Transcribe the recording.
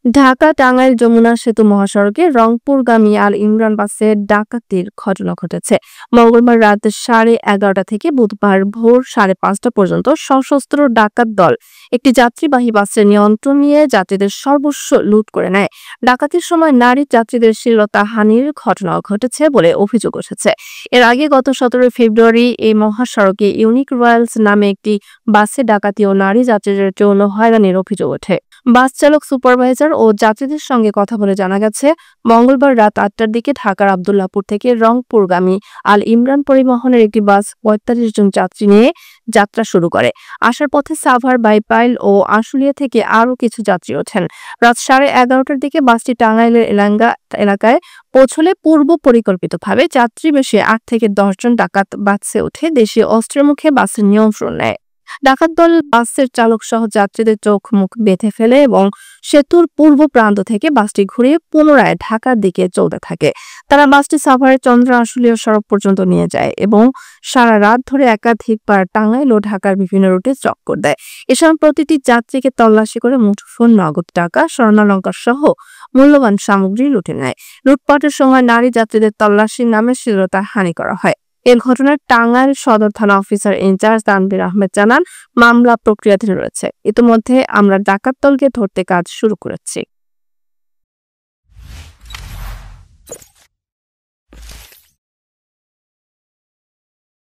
ঢাকা টাঙ্গাইল যমুনা সেতু মহাসড়কে রংপুরগামী আল ইমরান বাসে ডাকাতির ঘটনা ঘটেছে। মঙ্গলবার রাত 11:30 থেকে বুধবার ভোর 5:30 পর্যন্ত সশস্ত্র ডাকাত দল একটি যাত্রীবাহী বাসের নিয়ন্ত্রণ নিয়ে যাত্রীদের সর্বস্ব লুট করে নেয়। ডাকাতির সময় নারী যাত্রীদের শ্লীলতাহানির ঘটনাও ঘটেছে বলে অভিযোগ উঠেছে। এর আগে গত 17 ফেব্রুয়ারি এই মহাসড়কে ইউনিক রয়্যালস নামে একটি বাসে ডাকাতি ও নারী যাত্রীদের যৌন হয়রানির অভিযোগ ওঠে। বাস চালক, সুপারভাইজার ও যাত্রীদের সঙ্গে কথা বলে জানা গেছে, মঙ্গলবার রাত 8টার দিকে ঢাকার আব্দুল্লাহপুর থেকে রংপুরগামী আল ইমরান পরিবহনের একটি বাস 45 জন যাত্রী নিয়ে যাত্রা শুরু করে। আসার পথে সাভার, বাইপাইল ও আশুলিয়া থেকে আরও কিছু যাত্রী ওঠেন। রাত 11:30টার দিকে বাসটি টাঙ্গাইলের এলাঙ্গা এলাকায় পৌঁছলে পূর্ব পরিকল্পিতভাবে যাত্রী বেশি 8 থেকে 10 জন ডাকাত বাসে উঠে দেশীয় অস্ত্রের মুখে বাসের নিয়ন্ত্রণ নেয়। ডাকাত দল বাসের চালক সহ যাত্রীদের চোখ মুখ বেঁধে ফেলে এবং সেতুর পূর্ব প্রান্ত থেকে বাসটি ঘুরিয়ে পুনরায় ঢাকার দিকে চলতে থাকে। তারা বাসটি সাভারের চন্দ্র আশুলিয়া সড়ক পর্যন্ত নিয়ে যায় এবং সারা রাত ধরে একাধিকবার টাঙ্গাইল ও ঢাকার বিভিন্ন রুটে চক্কর দেয়। এসময় প্রতিটি যাত্রীকে তল্লাশি করে মুঠোফোন, নগদ টাকা, স্বর্ণালংকার সহ মূল্যবান সামগ্রী লুটে নেয়। লুটপাটের সময় নারী যাত্রীদের তল্লাশির নামে শ্লীলতাহানি করা হয়। এ ঘটনায় টাঙ্গাইল সদর থানা অফিসার ইনচার্জ তানভীর আহমেদ জানান, মামলা প্রক্রিয়াধীন রয়েছে। ইতিমধ্যে আমরা ডাকাত দলকে ধরতে কাজ শুরু করেছি।